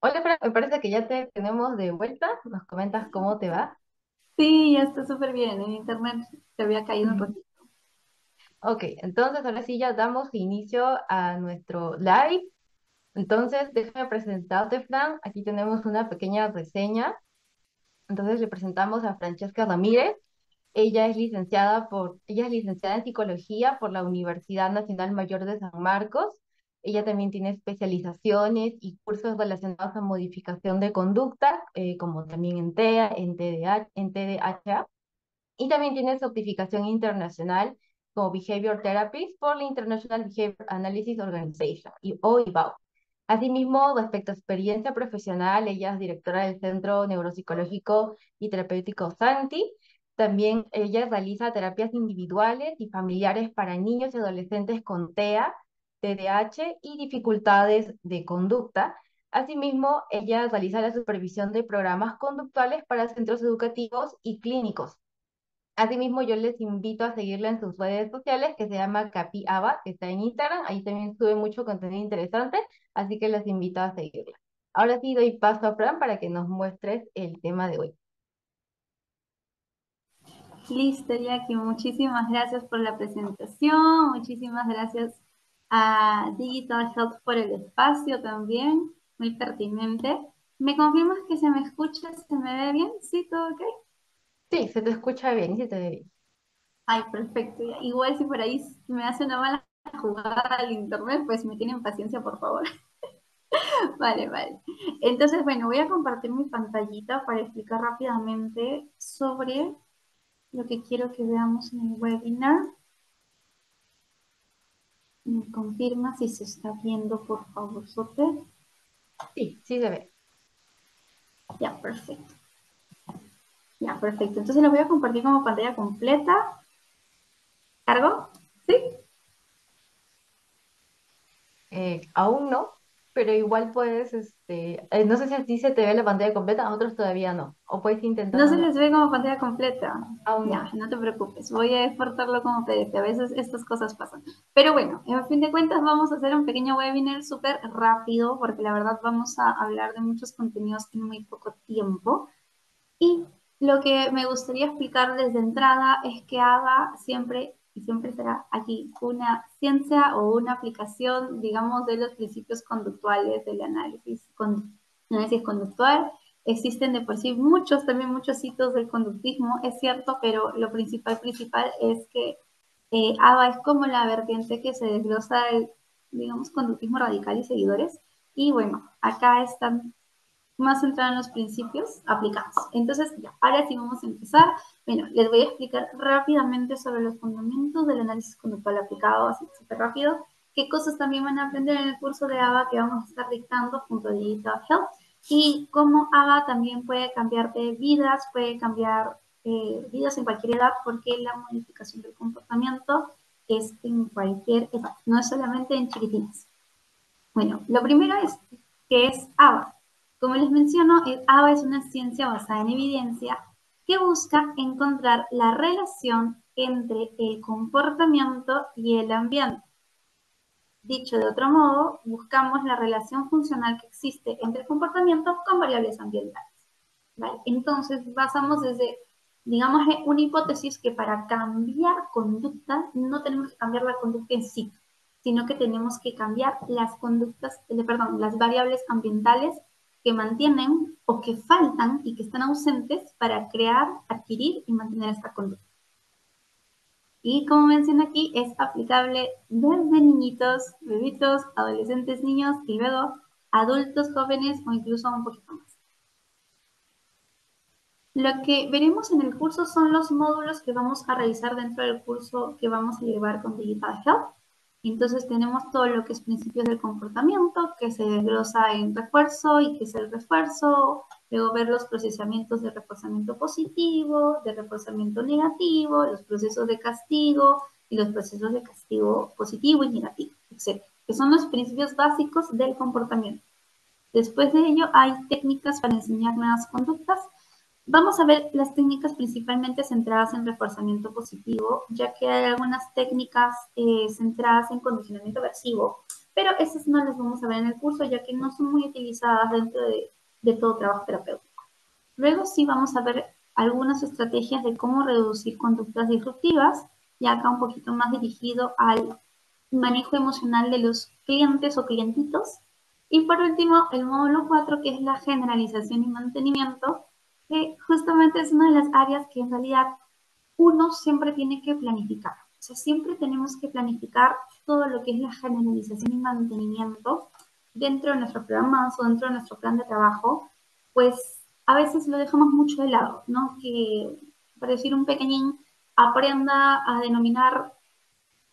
Hola, Fran, me parece que ya te tenemos de vuelta. Nos comentas cómo te va. Sí, ya está súper bien. En internet se había caído un Ujú. ratito. Ok, entonces ahora sí ya damos inicio a nuestro live. Entonces, déjame presentarte, Fran. Aquí tenemos una pequeña reseña. Entonces, le presentamos a Francesca Ramírez. Ella es licenciada en psicología por la Universidad Nacional Mayor de San Marcos. Ella también tiene especializaciones y cursos relacionados a modificación de conducta, como también en TEA, en TDA, en TDAH. Y también tiene certificación internacional como Behavior Therapist por la International Behavior Analysis Organization, o IBAO. Asimismo, respecto a experiencia profesional, ella es directora del Centro Neuropsicológico y Terapéutico Santi. También ella realiza terapias individuales y familiares para niños y adolescentes con TEA, TDAH y dificultades de conducta. Asimismo, ella realiza la supervisión de programas conductuales para centros educativos y clínicos. Asimismo, yo les invito a seguirla en sus redes sociales, que se llama Capi Aba, que está en Instagram. Ahí también sube mucho contenido interesante, así que les invito a seguirla. Ahora sí doy paso a Fran para que nos muestres el tema de hoy. Listo, Jackie. Muchísimas gracias por la presentación. Muchísimas gracias a Digital Health por el espacio también. Muy pertinente. ¿Me confirmas que se me escucha, se me ve bien? ¿Sí, todo ok? Sí, se te escucha bien, y se te ve bien. Ay, perfecto. Ya. Igual si por ahí me hace una mala jugada al internet, pues me tienen paciencia, por favor. Vale, vale. Entonces, bueno, voy a compartir mi pantallita para explicar rápidamente sobre lo que quiero que veamos en el webinar. Me confirma si se está viendo, por favor, Sote. Sí, sí se ve. Ya, perfecto. Ya, perfecto. Entonces lo voy a compartir como pantalla completa. ¿Cargo? ¿Sí? Aún no, pero igual puedes, no sé si a ti se te ve la pantalla completa, a otros todavía no. O puedes intentar No se nuevamente. les ve como pantalla completa. Aún Ya, no. no te preocupes. Voy a exportarlo como PDF. A veces estas cosas pasan. Pero bueno, en fin de cuentas vamos a hacer un pequeño webinar súper rápido porque la verdad vamos a hablar de muchos contenidos en muy poco tiempo. Y lo que me gustaría explicar desde entrada es que ABA siempre y siempre será aquí una ciencia o una aplicación, digamos, de los principios conductuales del análisis conductual. Existen de por sí muchos, también muchos hitos del conductismo, es cierto, pero lo principal es que ABA es como la vertiente que se desglosa el, digamos, conductismo radical y seguidores. Y bueno, acá están más centrada en los principios aplicados. Entonces, ya, ahora sí vamos a empezar. Bueno, les voy a explicar rápidamente sobre los fundamentos del análisis conductual aplicado, así súper rápido. Qué cosas también van a aprender en el curso de ABA que vamos a estar dictando junto a Digital Health y cómo ABA también puede cambiar de vidas, puede cambiar vidas en cualquier edad porque la modificación del comportamiento es en cualquier edad, no es solamente en chiquitines. Bueno, lo primero es que es ABA. Como les menciono, el ABA es una ciencia basada en evidencia que busca encontrar la relación entre el comportamiento y el ambiente. Dicho de otro modo, buscamos la relación funcional que existe entre el comportamiento con variables ambientales. ¿Vale? Entonces, basamos desde, digamos, una hipótesis que para cambiar conducta no tenemos que cambiar la conducta en sí, sino que tenemos que cambiar las conductas, perdón, las variables ambientales que mantienen o que faltan y que están ausentes para crear, adquirir y mantener esta conducta. Y como menciona aquí, es aplicable desde niñitos, bebitos, adolescentes, niños y luego adultos, jóvenes o incluso un poquito más. Lo que veremos en el curso son los módulos que vamos a realizar dentro del curso que vamos a llevar con Digital Health. Entonces tenemos todo lo que es principios del comportamiento, que se desglosa en refuerzo y qué es el refuerzo, luego ver los procesamientos de reforzamiento positivo, de reforzamiento negativo, los procesos de castigo y los procesos de castigo positivo y negativo, etcétera, que son los principios básicos del comportamiento. Después de ello hay técnicas para enseñar nuevas conductas, Vamos a ver las técnicas principalmente centradas en reforzamiento positivo, ya que hay algunas técnicas centradas en condicionamiento aversivo, pero esas no las vamos a ver en el curso, ya que no son muy utilizadas dentro de todo trabajo terapéutico. Luego sí vamos a ver algunas estrategias de cómo reducir conductas disruptivas, y acá un poquito más dirigido al manejo emocional de los clientes o clientitos. Y por último, el módulo 4, que es la generalización y mantenimiento, que justamente es una de las áreas que en realidad uno siempre tiene que planificar. O sea, siempre tenemos que planificar todo lo que es la generalización y mantenimiento dentro de nuestros programas o dentro de nuestro plan de trabajo, pues a veces lo dejamos mucho de lado, ¿no? Que, por decir un pequeñín, aprenda a denominar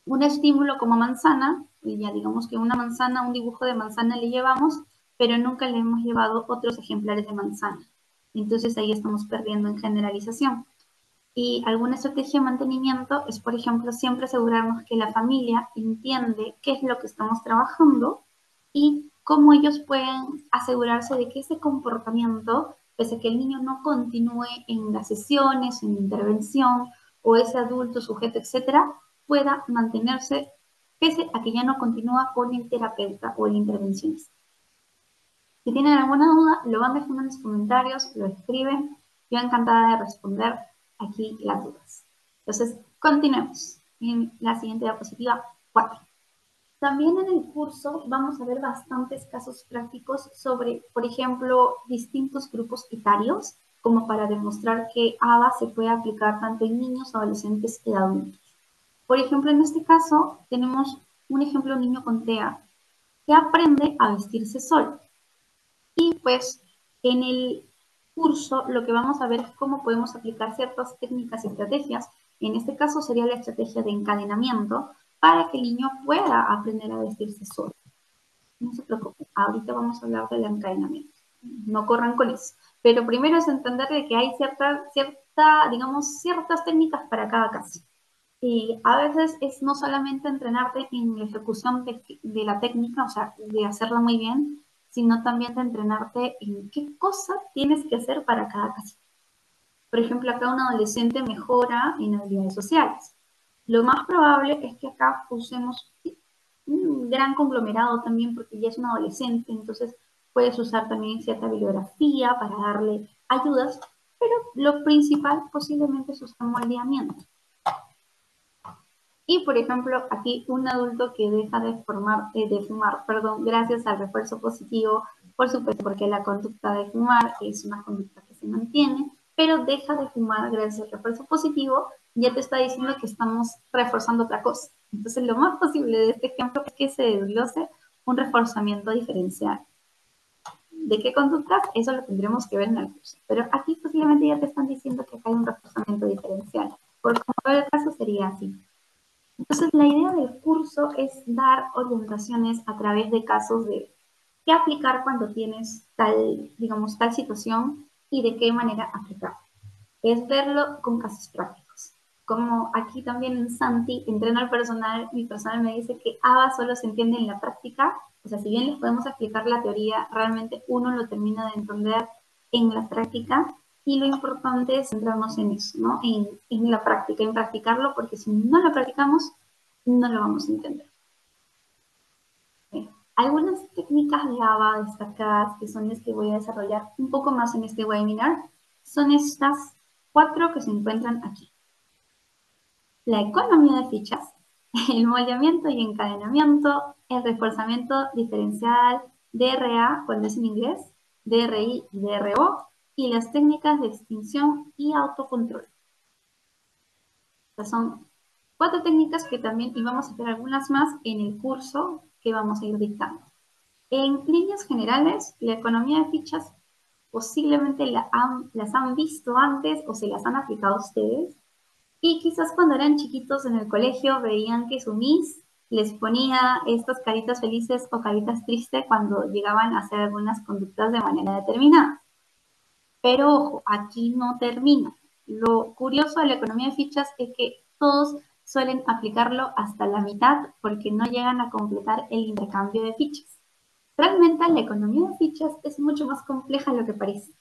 un estímulo como manzana, y ya digamos que una manzana, un dibujo de manzana le llevamos, pero nunca le hemos llevado otros ejemplares de manzana. Entonces ahí estamos perdiendo en generalización. Y alguna estrategia de mantenimiento es, por ejemplo, siempre asegurarnos que la familia entiende qué es lo que estamos trabajando y cómo ellos pueden asegurarse de que ese comportamiento, pese a que el niño no continúe en las sesiones, en la intervención, o ese adulto, sujeto, etcétera, pueda mantenerse pese a que ya no continúa con el terapeuta o el intervencionista. Si tienen alguna duda, lo van dejando en los comentarios, lo escriben. Yo encantada de responder aquí las dudas. Entonces, continuemos en la siguiente diapositiva 4. También en el curso vamos a ver bastantes casos prácticos sobre, por ejemplo, distintos grupos etarios, como para demostrar que ABA se puede aplicar tanto en niños, adolescentes y adultos. Por ejemplo, en este caso tenemos un ejemplo de un niño con TEA que aprende a vestirse solo. Y pues en el curso lo que vamos a ver es cómo podemos aplicar ciertas técnicas y estrategias. En este caso sería la estrategia de encadenamiento para que el niño pueda aprender a vestirse solo. No se preocupen, ahorita vamos a hablar del encadenamiento. No corran con eso. Pero primero es entender de que hay digamos, ciertas técnicas para cada caso. Y a veces es no solamente entrenarte en la ejecución de la técnica, o sea, de hacerla muy bien, sino también de entrenarte en qué cosa tienes que hacer para cada caso. Por ejemplo, acá un adolescente mejora en habilidades sociales. Lo más probable es que acá usemos un gran conglomerado también, porque ya es un adolescente, entonces puedes usar también cierta bibliografía para darle ayudas, pero lo principal posiblemente es usar moldeamiento. Y, por ejemplo, aquí un adulto que deja de fumar, perdón, gracias al refuerzo positivo, por supuesto, porque la conducta de fumar es una conducta que se mantiene, pero deja de fumar gracias al refuerzo positivo, ya te está diciendo que estamos reforzando otra cosa. Entonces, lo más posible de este ejemplo es que se desglose un reforzamiento diferencial. ¿De qué conductas? Eso lo tendremos que ver en el curso. Pero aquí posiblemente ya te están diciendo que acá hay un reforzamiento diferencial. Por como el caso sería así. Entonces, la idea del curso es dar orientaciones a través de casos de qué aplicar cuando tienes tal, digamos, tal situación y de qué manera aplicar. Es verlo con casos prácticos. Como aquí también en Santi, entreno al personal, mi personal me dice que ABA solo se entiende en la práctica. O sea, si bien les podemos explicar la teoría, realmente uno lo termina de entender en la práctica. Y lo importante es centrarnos en eso, ¿no? En la práctica, en practicarlo, porque si no lo practicamos, no lo vamos a entender. Bien. Algunas técnicas de ABA destacadas, que son las que voy a desarrollar un poco más en este webinar, son estas 4 que se encuentran aquí. La economía de fichas, el moldeamiento y encadenamiento, el reforzamiento diferencial, DRA, cuando es en inglés, DRI y DRO, y las técnicas de extinción y autocontrol. Estas son 4 técnicas que también, y vamos a ver algunas más en el curso que vamos a ir dictando. En líneas generales, la economía de fichas posiblemente las han visto antes o se las han aplicado a ustedes. Y quizás cuando eran chiquitos en el colegio veían que su Miss les ponía estas caritas felices o caritas tristes cuando llegaban a hacer algunas conductas de manera determinada. Pero ojo, aquí no termina. Lo curioso de la economía de fichas es que todos suelen aplicarlo hasta la mitad porque no llegan a completar el intercambio de fichas. Realmente la economía de fichas es mucho más compleja de lo que parece.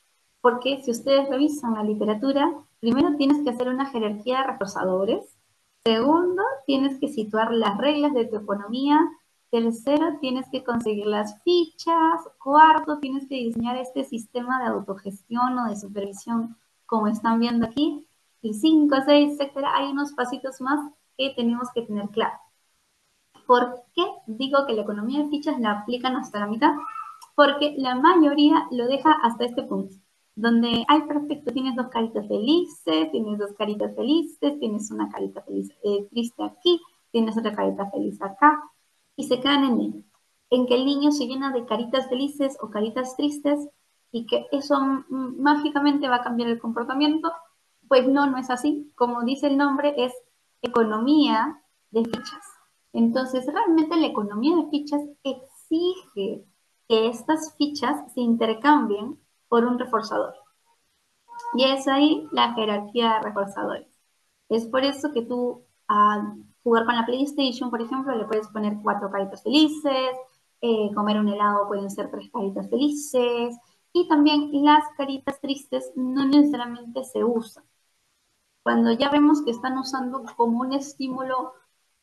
Porque si ustedes revisan la literatura, primero tienes que hacer una jerarquía de reforzadores. Segundo, tienes que situar las reglas de tu economía. Tercero, tienes que conseguir las fichas. Cuarto, tienes que diseñar este sistema de autogestión o de supervisión, como están viendo aquí. Y cinco, seis, etcétera. Hay unos pasitos más que tenemos que tener claro. ¿Por qué digo que la economía de fichas la aplican hasta la mitad? Porque la mayoría lo deja hasta este punto, donde, ay, perfecto, tienes dos caritas felices, tienes dos caritas felices, tienes una carita feliz, triste aquí, tienes otra carita feliz acá, y se quedan en que el niño se llena de caritas felices o caritas tristes y que eso mágicamente va a cambiar el comportamiento. Pues no, no es así. Como dice el nombre, es economía de fichas. Entonces, realmente la economía de fichas exige que estas fichas se intercambien por un reforzador. Y es ahí la jerarquía de reforzadores. Es por eso que tú al jugar con la PlayStation, por ejemplo, le puedes poner cuatro caritas felices, comer un helado pueden ser tres caritas felices, y también las caritas tristes no necesariamente se usan. Cuando ya vemos que están usando como un estímulo,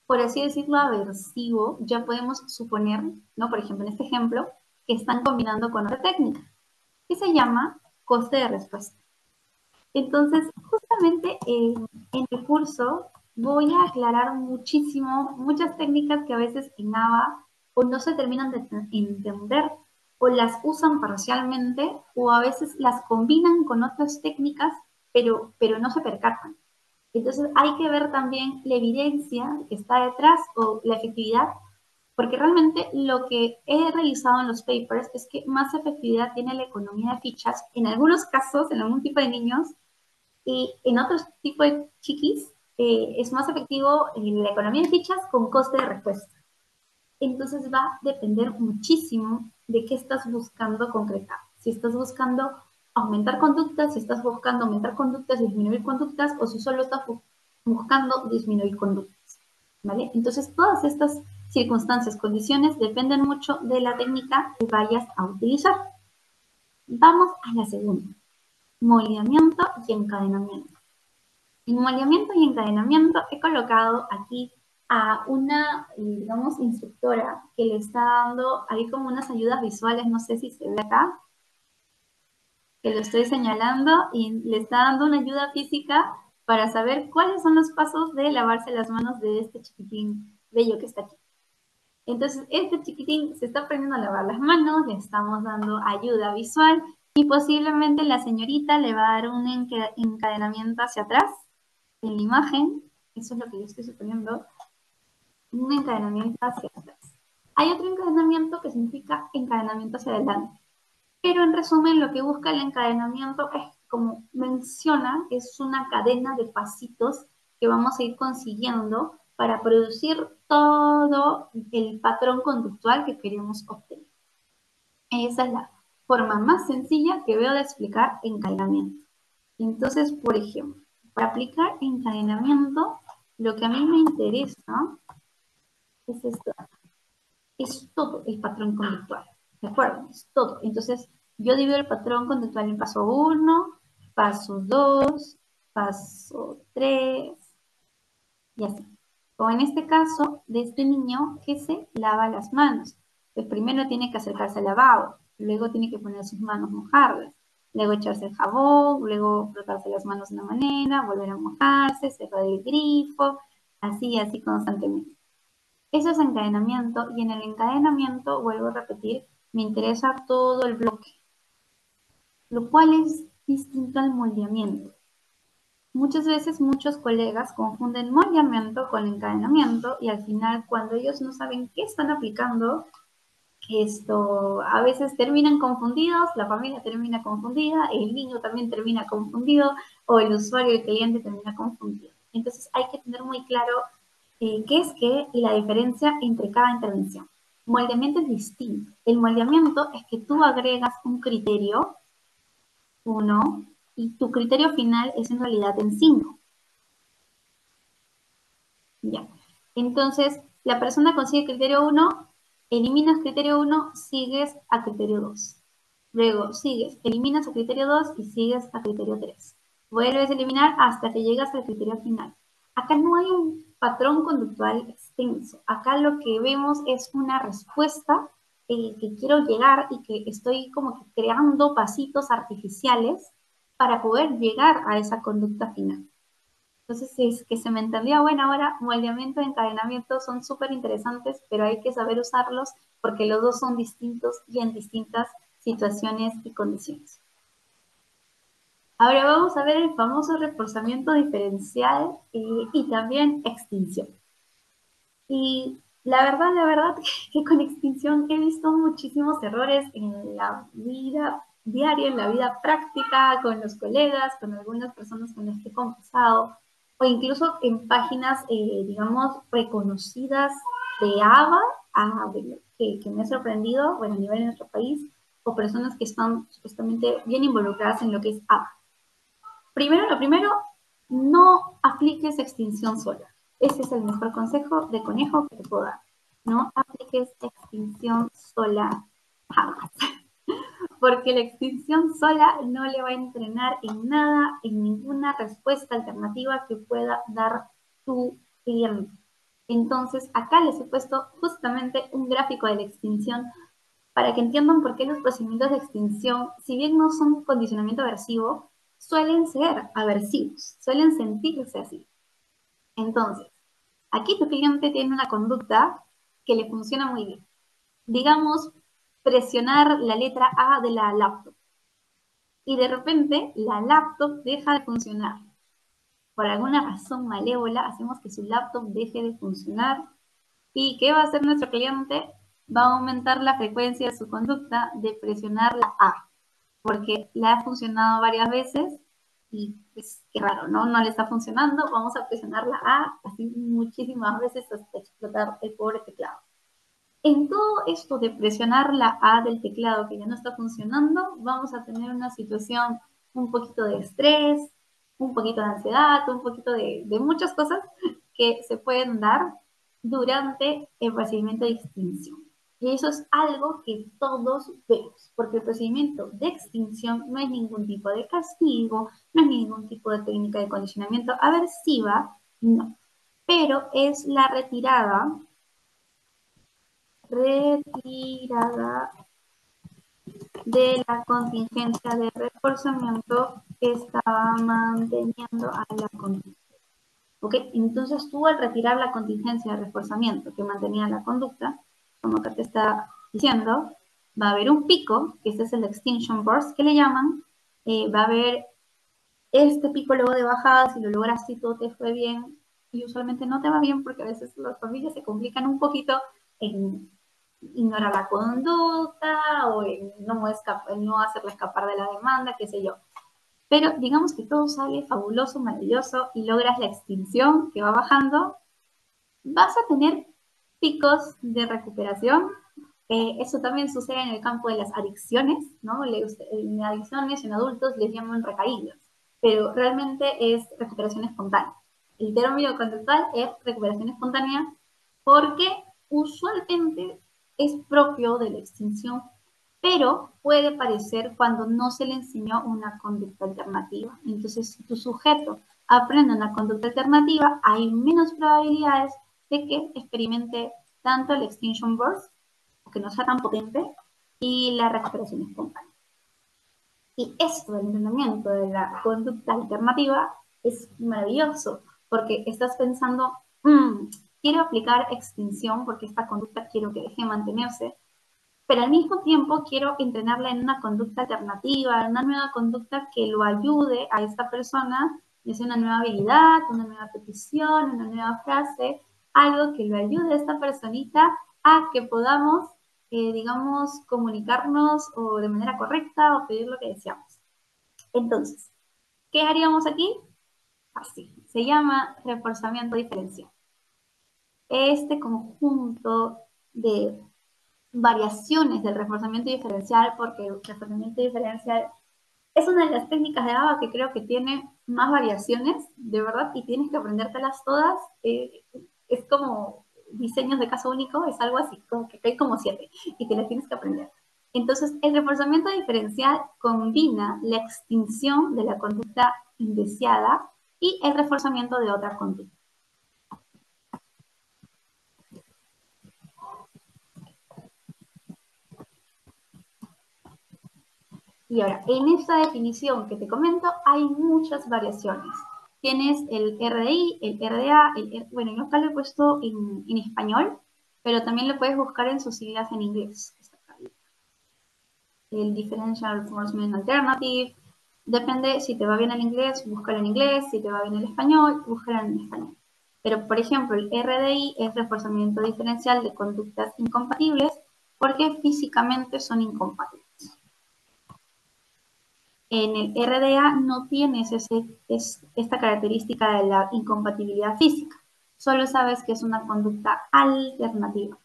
por así decirlo, aversivo, ya podemos suponer, ¿no? Por ejemplo, en este ejemplo, que están combinando con otra técnica, que se llama coste de respuesta. Entonces, justamente en el curso voy a aclarar muchísimo, muchas técnicas que a veces en ABA o no se terminan de entender o las usan parcialmente o a veces las combinan con otras técnicas, pero no se percatan. Entonces hay que ver también la evidencia que está detrás o la efectividad, porque realmente lo que he revisado en los papers es que más efectividad tiene la economía de fichas en algunos casos, en algún tipo de niños, y en otros tipos de chiquis es más efectivo la economía de fichas con coste de respuesta. Entonces va a depender muchísimo de qué estás buscando concretar. Si estás buscando aumentar conductas, si estás buscando aumentar conductas, disminuir conductas, o si solo estás buscando disminuir conductas. ¿Vale? Entonces todas estas circunstancias, condiciones, dependen mucho de la técnica que vayas a utilizar. Vamos a la segunda, moldeamiento y encadenamiento. En moldeamiento y encadenamiento he colocado aquí a una, digamos, instructora que le está dando ahí como unas ayudas visuales, no sé si se ve acá, que lo estoy señalando, y le está dando una ayuda física para saber cuáles son los pasos de lavarse las manos de este chiquitín bello que está aquí. Entonces, este chiquitín se está aprendiendo a lavar las manos, le estamos dando ayuda visual y posiblemente la señorita le va a dar un encadenamiento hacia atrás en la imagen, eso es lo que yo estoy suponiendo, un encadenamiento hacia atrás. Hay otro encadenamiento que significa encadenamiento hacia adelante, pero en resumen lo que busca el encadenamiento es, como menciona, es una cadena de pasitos que vamos a ir consiguiendo para producir todo el patrón conductual que queremos obtener. Esa es la forma más sencilla que veo de explicar encadenamiento. Entonces, por ejemplo, para aplicar encadenamiento, lo que a mí me interesa es esto. Es todo el patrón conductual. ¿De acuerdo? Es todo. Entonces, yo divido el patrón conductual en paso 1, paso 2, paso 3, y así. O en este caso, de este niño que se lava las manos. El primero tiene que acercarse al lavabo, luego tiene que poner sus manos, mojarlas, luego echarse el jabón, luego frotarse las manos de una manera, volver a mojarse, cerrar el grifo, así constantemente. Eso es encadenamiento, y en el encadenamiento, vuelvo a repetir, me interesa todo el bloque, lo cual es distinto al moldeamiento. Muchas veces muchos colegas confunden moldeamiento con encadenamiento y al final cuando ellos no saben qué están aplicando, esto a veces terminan confundidos, la familia termina confundida, el niño también termina confundido o el usuario, el cliente termina confundido. Entonces hay que tener muy claro qué es qué y la diferencia entre cada intervención. Moldeamiento es distinto. El moldeamiento es que tú agregas un criterio, uno, y tu criterio final es en realidad en 5. Ya. Entonces, la persona consigue criterio 1, eliminas criterio 1, sigues a criterio 2. Luego sigues, eliminas a criterio 2 y sigues a criterio 3. Vuelves a eliminar hasta que llegas al criterio final. Acá no hay un patrón conductual extenso. Acá lo que vemos es una respuesta que quiero llegar y que estoy como que creando pasitos artificiales para poder llegar a esa conducta final. Entonces, si es que se me entendía bueno ahora, moldeamiento y encadenamiento son súper interesantes, pero hay que saber usarlos porque los dos son distintos y en distintas situaciones y condiciones. Ahora vamos a ver el famoso reforzamiento diferencial y también extinción. Y la verdad que con extinción he visto muchísimos errores en la vida diaria, en la vida práctica, con los colegas, con algunas personas con las que he conversado, o incluso en páginas, digamos, reconocidas de ABA, que me ha sorprendido, bueno, a nivel de nuestro país, o personas que están supuestamente bien involucradas en lo que es ABA. Primero, lo primero, no apliques extinción sola. Ese es el mejor consejo de conejo que te puedo dar. No apliques extinción sola jamás. Porque la extinción sola no le va a entrenar en nada, en ninguna respuesta alternativa que pueda dar tu cliente. Entonces, acá les he puesto justamente un gráfico de la extinción para que entiendan por qué los procedimientos de extinción, si bien no son un condicionamiento aversivo, suelen ser aversivos, suelen sentirse así. Entonces, aquí tu cliente tiene una conducta que le funciona muy bien. Digamos, presionar la letra A de la laptop. Y de repente la laptop deja de funcionar. Por alguna razón malévola, hacemos que su laptop deje de funcionar. ¿Y qué va a hacer nuestro cliente? Va a aumentar la frecuencia de su conducta de presionar la A, porque le ha funcionado varias veces y pues qué raro, ¿no? No le está funcionando, vamos a presionar la A así muchísimas veces hasta explotar el pobre teclado. En todo esto de presionar la A del teclado que ya no está funcionando, vamos a tener una situación un poquito de estrés, un poquito de ansiedad, un poquito de muchas cosas que se pueden dar durante el procedimiento de extinción. Y eso es algo que todos vemos, porque el procedimiento de extinción no es ningún tipo de castigo, no es ningún tipo de técnica de condicionamiento aversiva, no, pero es la retirada de la contingencia de reforzamiento que estaba manteniendo a la conducta. ¿Ok? Entonces tú al retirar la contingencia de reforzamiento que mantenía la conducta, como que te está diciendo, va a haber un pico, que este es el extinction burst que le llaman, va a haber este pico luego de bajada, si lo lograste y todo te fue bien, y usualmente no te va bien porque a veces las familias se complican un poquito en ignorar la conducta o en no hacerla escapar de la demanda, qué sé yo. Pero digamos que todo sale fabuloso, maravilloso y logras la extinción que va bajando, vas a tener picos de recuperación. Eso también sucede en el campo de las adicciones, ¿no? En adicciones en adultos les llaman recaídas, pero realmente es recuperación espontánea. El término conductual es recuperación espontánea porque usualmente es propio de la extinción, pero puede parecer cuando no se le enseñó una conducta alternativa. Entonces, si tu sujeto aprende una conducta alternativa, hay menos probabilidades de que experimente tanto el extinction burst, que no sea tan potente, y la recuperación espontánea. Y esto del entrenamiento de la conducta alternativa es maravilloso, porque estás pensando, quiero aplicar extinción porque esta conducta quiero que deje de mantenerse, pero al mismo tiempo quiero entrenarla en una conducta alternativa, en una nueva conducta que lo ayude a esta persona, ya sea una nueva habilidad, una nueva petición, una nueva frase, algo que lo ayude a esta personita a que podamos, digamos, comunicarnos o de manera correcta o pedir lo que deseamos. Entonces, ¿qué haríamos aquí? Así, se llama reforzamiento diferencial. Este conjunto de variaciones del reforzamiento diferencial, porque el reforzamiento diferencial es una de las técnicas de ABA que creo que tiene más variaciones, de verdad, y tienes que aprendértelas todas. Es como diseños de caso único, es algo así, como que hay como 7, y te las tienes que aprender. Entonces, el reforzamiento diferencial combina la extinción de la conducta indeseada y el reforzamiento de otra conducta. Y ahora, en esta definición que te comento, hay muchas variaciones. Tienes el RDI, el RDA, bueno, yo acá lo he puesto en español, pero también lo puedes buscar en sus siglas en inglés. El Differential Reinforcement Alternative. Depende, si te va bien el inglés, búscalo en inglés, si te va bien el español, búscalo en español. Pero, por ejemplo, el RDI es reforzamiento diferencial de conductas incompatibles porque físicamente son incompatibles. En el RDA no tienes esta característica de la incompatibilidad física, solo sabes que es una conducta alternativa.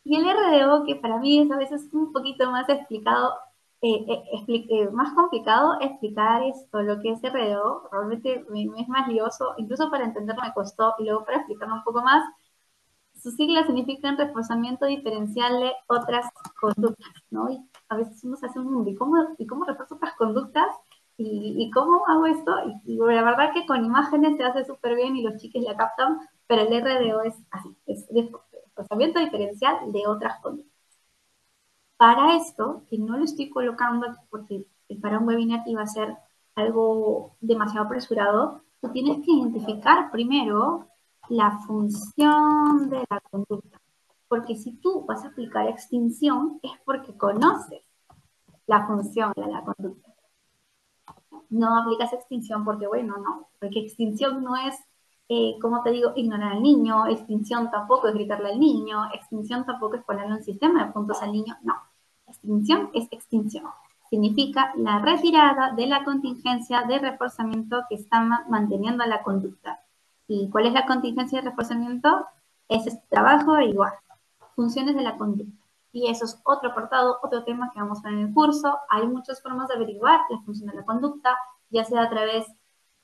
Y el RDO, que para mí es a veces un poquito más explicado, más complicado explicar esto, lo que es RDO, realmente me es más lioso, incluso para entenderlo me costó, y luego para explicarlo un poco más, sus siglas significan reforzamiento diferencial de otras conductas, ¿no? Y a veces uno se hace un mundo, ¿y cómo refuerzo otras conductas? ¿Y cómo hago esto? Y la verdad que con imágenes se hace súper bien y los chiques la captan, pero el RDO es así, es reforzamiento diferencial de otras conductas. Para esto, que no lo estoy colocando aquí porque para un webinar iba a ser algo demasiado apresurado, tú tienes que identificar primero la función de la conducta. Porque si tú vas a aplicar extinción, es porque conoces la función de la conducta. No aplicas extinción porque, bueno, no, porque extinción no es, como te digo, ignorar al niño, extinción tampoco es gritarle al niño, extinción tampoco es ponerle un sistema de puntos al niño, no. Extinción es extinción. Significa la retirada de la contingencia de reforzamiento que está manteniendo la conducta. ¿Y cuál es la contingencia de reforzamiento? Es trabajo igual. Funciones de la conducta. Y eso es otro apartado, otro tema que vamos a ver en el curso. Hay muchas formas de averiguar la función de la conducta, ya sea a través,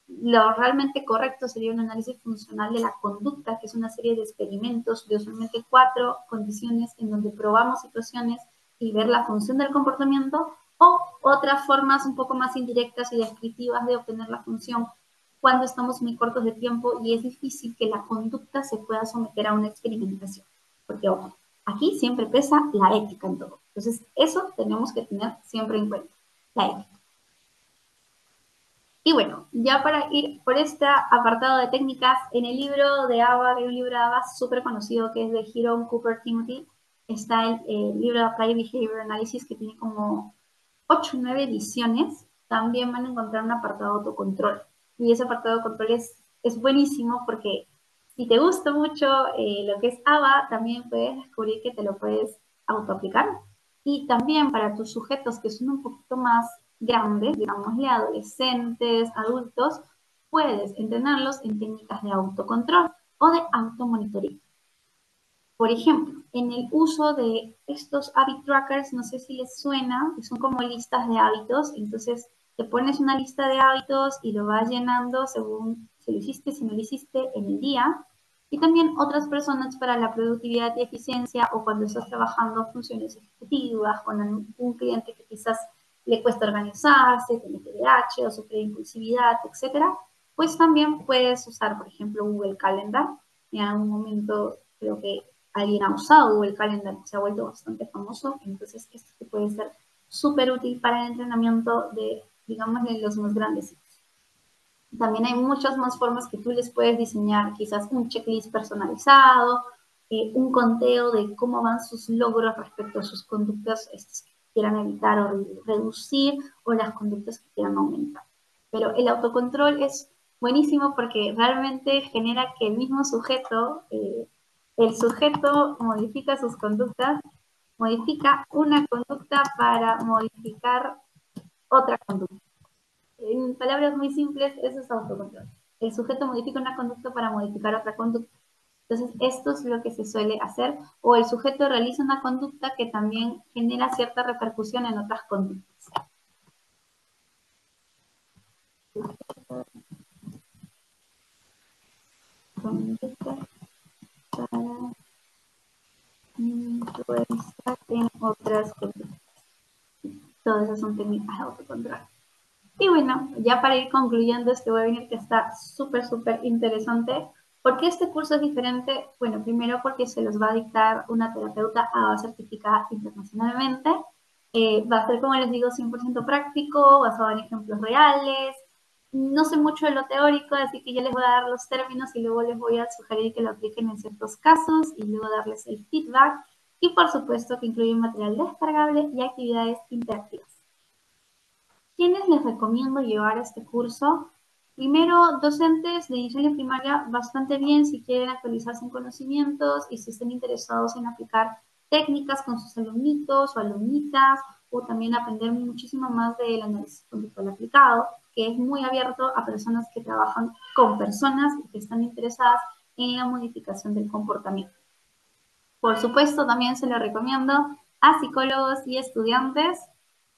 lo realmente correcto sería un análisis funcional de la conducta, que es una serie de experimentos de usualmente 4 condiciones en donde probamos situaciones y ver la función del comportamiento, o otras formas un poco más indirectas y descriptivas de obtener la función cuando estamos muy cortos de tiempo y es difícil que la conducta se pueda someter a una experimentación. Porque, ojo, aquí siempre pesa la ética en todo. Entonces, eso tenemos que tener siempre en cuenta, la ética. Y bueno, ya para ir por este apartado de técnicas, en el libro de ABA, hay un libro de ABA súper conocido que es de Jerome Cooper Timothy, está el libro de Applied Behavior Analysis que tiene como 8 o 9 ediciones. También van a encontrar un apartado de autocontrol. Y ese apartado de control es buenísimo porque si te gusta mucho lo que es ABA, también puedes descubrir que te lo puedes autoaplicar. Y también para tus sujetos que son un poquito más grandes, digámosle adolescentes, adultos, puedes entrenarlos en técnicas de autocontrol o de automonitoreo. Por ejemplo, en el uso de estos habit trackers, no sé si les suena, son como listas de hábitos, entonces te pones una lista de hábitos y lo vas llenando según si lo hiciste, si no lo hiciste en el día. Y también otras personas para la productividad y eficiencia o cuando estás trabajando funciones ejecutivas con un cliente que quizás le cuesta organizarse, tiene TDAH o sufre de impulsividad, etcétera, pues también puedes usar, por ejemplo, Google Calendar. En algún momento creo que alguien ha usado Google Calendar, se ha vuelto bastante famoso, entonces esto puede ser súper útil para el entrenamiento de, digamos, de los más grandes. También hay muchas más formas que tú les puedes diseñar, quizás un checklist personalizado, un conteo de cómo van sus logros respecto a sus conductas que quieran evitar o reducir o las conductas que quieran aumentar. Pero el autocontrol es buenísimo porque realmente genera que el mismo sujeto, el sujeto modifica sus conductas, modifica una conducta para modificar otra conducta. En palabras muy simples, eso es autocontrol. El sujeto modifica una conducta para modificar otra conducta. Entonces, esto es lo que se suele hacer, o el sujeto realiza una conducta que también genera cierta repercusión en otras conductas. Conducta para influencia en otras conductas. Todas esas son técnicas de autocontrol. Y bueno, ya para ir concluyendo este webinar que está súper, súper interesante, ¿por qué este curso es diferente? Bueno, primero porque se los va a dictar una terapeuta certificada internacionalmente. Va a ser, como les digo, 100% práctico, basado en ejemplos reales. No sé mucho de lo teórico, así que yo les voy a dar los términos y luego les voy a sugerir que lo apliquen en ciertos casos y luego darles el feedback. Y por supuesto que incluye material descargable y actividades interactivas. ¿Quiénes les recomiendo llevar este curso? Primero, docentes de inicial y primaria, bastante bien si quieren actualizarse en conocimientos y si estén interesados en aplicar técnicas con sus alumnitos o alumnitas, o también aprender muchísimo más del análisis conductual aplicado, que es muy abierto a personas que trabajan con personas y que están interesadas en la modificación del comportamiento. Por supuesto, también se lo recomiendo a psicólogos y estudiantes,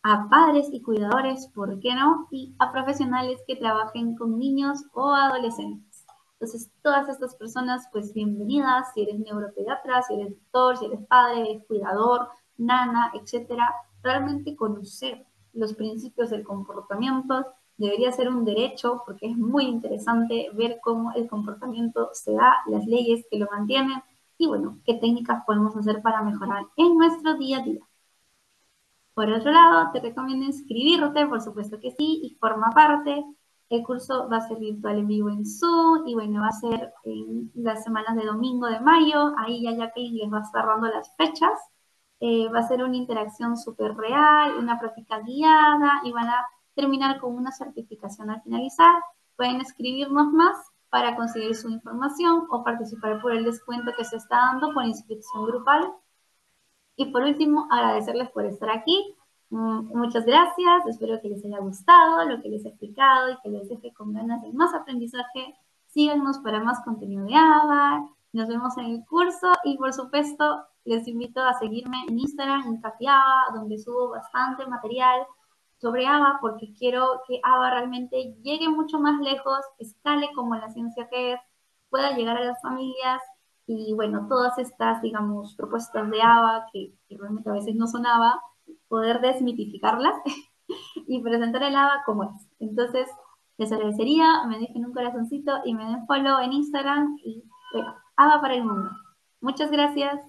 a padres y cuidadores, ¿por qué no? Y a profesionales que trabajen con niños o adolescentes. Entonces, todas estas personas, pues bienvenidas, si eres neuropediatra, si eres doctor, si eres padre, eres cuidador, nana, etcétera. Realmente conocer los principios del comportamiento debería ser un derecho porque es muy interesante ver cómo el comportamiento se da, las leyes que lo mantienen y bueno, qué técnicas podemos hacer para mejorar en nuestro día a día. Por otro lado, te recomiendo inscribirte, por supuesto que sí, y forma parte. El curso va a ser virtual en vivo en Zoom y bueno, va a ser en las semanas de domingo de mayo. Ahí ya Jacqueline les va a estar dando las fechas. Va a ser una interacción súper real, una práctica guiada y van a terminar con una certificación al finalizar. Pueden escribirnos más para conseguir su información o participar por el descuento que se está dando por inscripción grupal. Y por último, agradecerles por estar aquí. Muchas gracias, espero que les haya gustado lo que les he explicado y que les deje con ganas de más aprendizaje. Síganos para más contenido de ABA, nos vemos en el curso y por supuesto les invito a seguirme en Instagram, en Café ABA, donde subo bastante material sobre ABA porque quiero que ABA realmente llegue mucho más lejos, escale como la ciencia que es, pueda llegar a las familias y bueno, todas estas, digamos, propuestas de ABA, que realmente a veces no son ABA, poder desmitificarlas y presentar el ABA como es. Entonces, les agradecería, me dejen un corazoncito y me den follow en Instagram y bueno, ABA para el mundo. Muchas gracias.